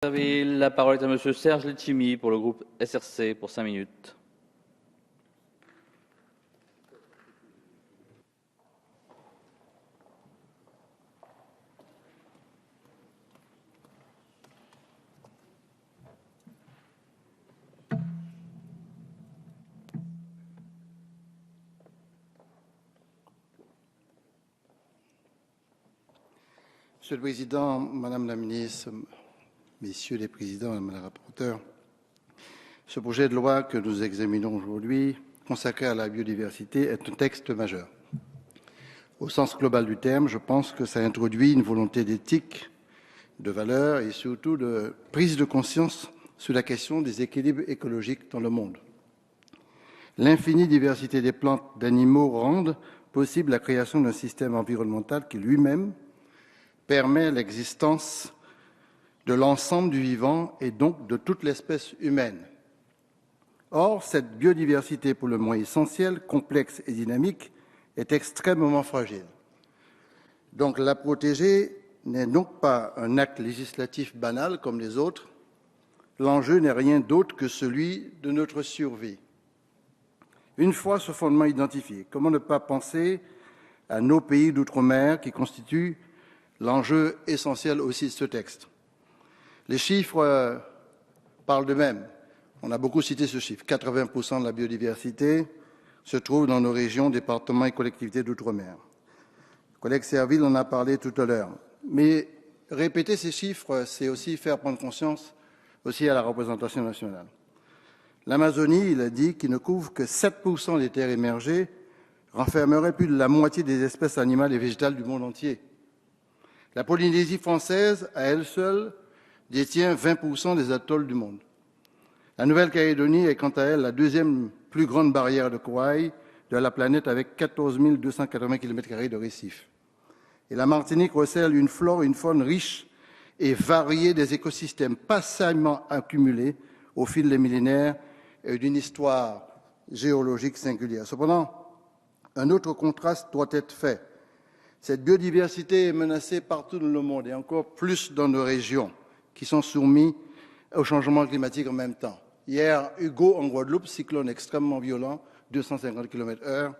Vous avez la parole est à Monsieur Serge Letchimy pour le groupe SRC pour 5 minutes. Monsieur le Président, Madame la Ministre, Messieurs les Présidents, Madame la Rapporteure, ce projet de loi que nous examinons aujourd'hui, consacré à la biodiversité, est un texte majeur. Au sens global du terme, je pense que ça introduit une volonté d'éthique, de valeur et surtout de prise de conscience sur la question des équilibres écologiques dans le monde. L'infinie diversité des plantes, d'animaux rendent possible la création d'un système environnemental qui lui-même permet l'existence de l'ensemble du vivant et donc de toute l'espèce humaine. Or, cette biodiversité, pour le moins essentielle, complexe et dynamique, est extrêmement fragile. Donc, la protéger n'est donc pas un acte législatif banal comme les autres. L'enjeu n'est rien d'autre que celui de notre survie. Une fois ce fondement identifié, comment ne pas penser à nos pays d'outre-mer qui constituent l'enjeu essentiel aussi de ce texte. Les chiffres parlent d'eux-mêmes. On a beaucoup cité ce chiffre. 80% de la biodiversité se trouve dans nos régions, départements et collectivités d'outre-mer. Le collègue Serville en a parlé tout à l'heure. Mais répéter ces chiffres, c'est aussi faire prendre conscience aussi à la représentation nationale. L'Amazonie, il a dit, qui ne couvre que 7% des terres émergées, renfermerait plus de la moitié des espèces animales et végétales du monde entier. La Polynésie française, à elle seule, détient 20% des atolls du monde. La Nouvelle-Calédonie est quant à elle la deuxième plus grande barrière de corail de la planète avec 14 280 km² de récifs. Et la Martinique recèle une flore et une faune riche et variée des écosystèmes patiemment accumulés au fil des millénaires et d'une histoire géologique singulière. Cependant, un autre contraste doit être fait. Cette biodiversité est menacée partout dans le monde et encore plus dans nos régions qui sont soumises au changement climatique en même temps. Hier, Hugo en Guadeloupe, cyclone extrêmement violent, 250 km/h.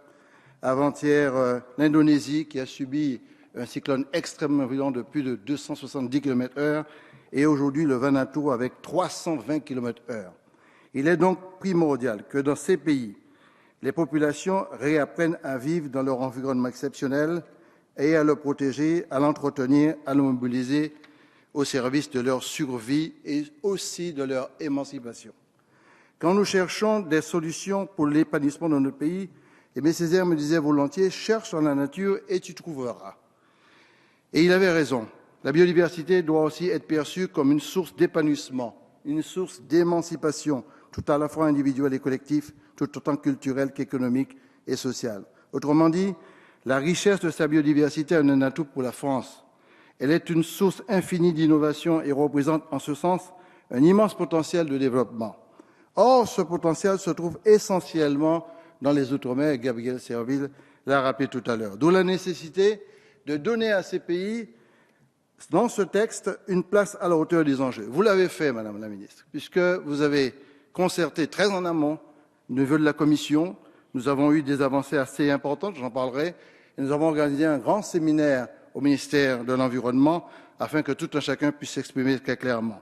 Avant-hier, l'Indonésie qui a subi un cyclone extrêmement violent de plus de 270 km/h. Et aujourd'hui, le Vanuatu avec 320 km/h. Il est donc primordial que dans ces pays, les populations réapprennent à vivre dans leur environnement exceptionnel et à le protéger, à l'entretenir, à le mobiliser au service de leur survie et aussi de leur émancipation. Quand nous cherchons des solutions pour l'épanouissement de notre pays, Aimé Césaire me disait volontiers « cherche dans la nature et tu trouveras ». Et il avait raison. La biodiversité doit aussi être perçue comme une source d'épanouissement, une source d'émancipation, tout à la fois individuelle et collective, tout autant culturelle qu'économique et sociale. Autrement dit, la richesse de sa biodiversité est un atout pour la France. Elle est une source infinie d'innovation et représente en ce sens un immense potentiel de développement. Or, ce potentiel se trouve essentiellement dans les Outre-mer, et Gabriel Serville l'a rappelé tout à l'heure. D'où la nécessité de donner à ces pays, dans ce texte, une place à la hauteur des enjeux. Vous l'avez fait, Madame la Ministre, puisque vous avez concerté très en amont, au niveau de la Commission. Nous avons eu des avancées assez importantes, j'en parlerai. Et nous avons organisé un grand séminaire au ministère de l'Environnement afin que tout un chacun puisse s'exprimer très clairement.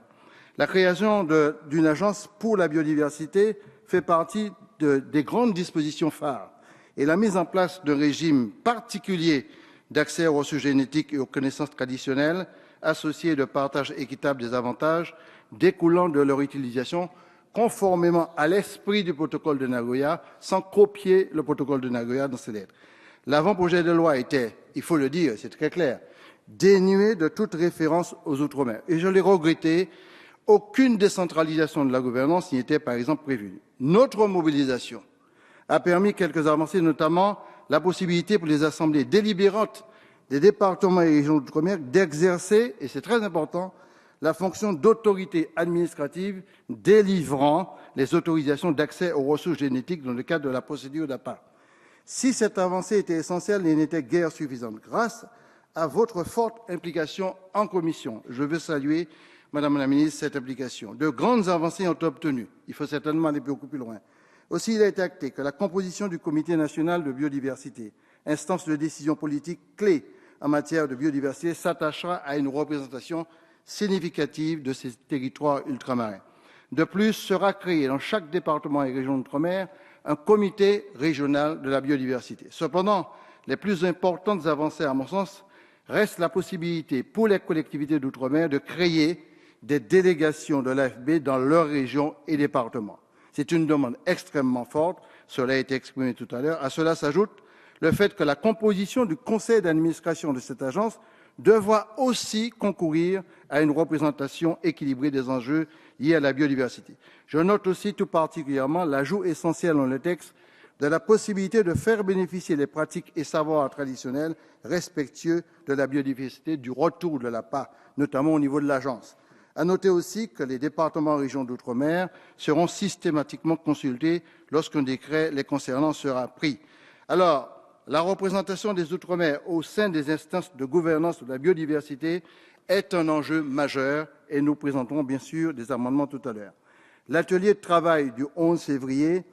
La création d'une agence pour la biodiversité fait partie des grandes dispositions phares et la mise en place d'un régime particulier d'accès aux ressources génétiques et aux connaissances traditionnelles associées de partage équitable des avantages découlant de leur utilisation conformément à l'esprit du protocole de Nagoya, sans copier le protocole de Nagoya dans ses lettres. L'avant-projet de loi était, il faut le dire, c'est très clair, dénué de toute référence aux Outre-mer. Et je l'ai regretté, aucune décentralisation de la gouvernance n'y était par exemple prévue. Notre mobilisation a permis quelques avancées, notamment la possibilité pour les assemblées délibérantes des départements et régions d'outre-mer d'exercer, et c'est très important, la fonction d'autorité administrative délivrant les autorisations d'accès aux ressources génétiques dans le cadre de la procédure d'APA. Si cette avancée était essentielle, elle n'était guère suffisante. Grâce à votre forte implication en commission, je veux saluer Madame la ministre, cette application. De grandes avancées ont été obtenues. Il faut certainement aller beaucoup plus loin. Aussi, il a été acté que la composition du Comité national de biodiversité, instance de décision politique clé en matière de biodiversité, s'attachera à une représentation significative de ces territoires ultramarins. De plus, sera créé dans chaque département et région d'outre-mer un comité régional de la biodiversité. Cependant, les plus importantes avancées, à mon sens, restent la possibilité pour les collectivités d'outre-mer de créer des délégations de l'AFB dans leurs régions et départements. C'est une demande extrêmement forte, cela a été exprimé tout à l'heure. À cela s'ajoute le fait que la composition du conseil d'administration de cette agence devra aussi concourir à une représentation équilibrée des enjeux liés à la biodiversité. Je note aussi tout particulièrement l'ajout essentiel dans le texte de la possibilité de faire bénéficier les pratiques et savoirs traditionnels respectueux de la biodiversité du retour de l'appât, notamment au niveau de l'agence. À noter aussi que les départements et régions d'outre-mer seront systématiquement consultés lorsqu'un décret les concernant sera pris. Alors, la représentation des Outre-mer au sein des instances de gouvernance de la biodiversité est un enjeu majeur et nous présenterons bien sûr des amendements tout à l'heure. L'atelier de travail du 11 février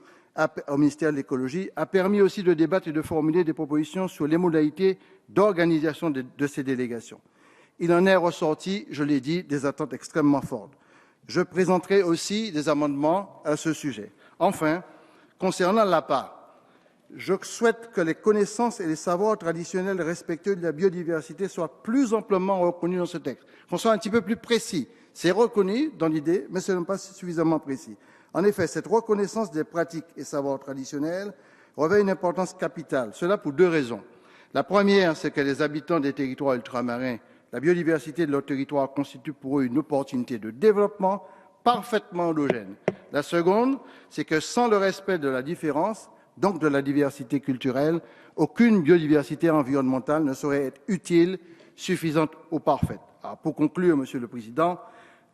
au ministère de l'Écologie a permis aussi de débattre et de formuler des propositions sur les modalités d'organisation de ces délégations. Il en est ressorti, je l'ai dit, des attentes extrêmement fortes. Je présenterai aussi des amendements à ce sujet. Enfin, concernant l'APA, je souhaite que les connaissances et les savoirs traditionnels respectueux de la biodiversité soient plus amplement reconnus dans ce texte, qu'on soit un petit peu plus précis. C'est reconnu dans l'idée, mais ce n'est pas suffisamment précis. En effet, cette reconnaissance des pratiques et savoirs traditionnels revêt une importance capitale. Cela pour deux raisons. La première, c'est que les habitants des territoires ultramarins, la biodiversité de leur territoire constitue pour eux une opportunité de développement parfaitement endogène. La seconde, c'est que sans le respect de la différence, donc de la diversité culturelle, aucune biodiversité environnementale ne saurait être utile, suffisante ou parfaite. Alors, pour conclure, Monsieur le Président,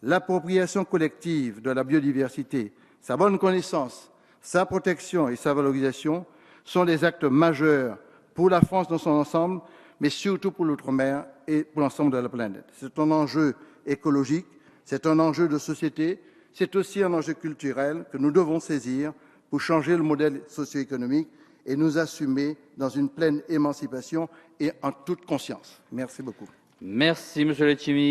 l'appropriation collective de la biodiversité, sa bonne connaissance, sa protection et sa valorisation sont des actes majeurs pour la France dans son ensemble, mais surtout pour l'outre-mer et pour l'ensemble de la planète. C'est un enjeu écologique, c'est un enjeu de société, c'est aussi un enjeu culturel que nous devons saisir pour changer le modèle socio-économique et nous assumer dans une pleine émancipation et en toute conscience. Merci beaucoup. Merci, Monsieur Letchimy.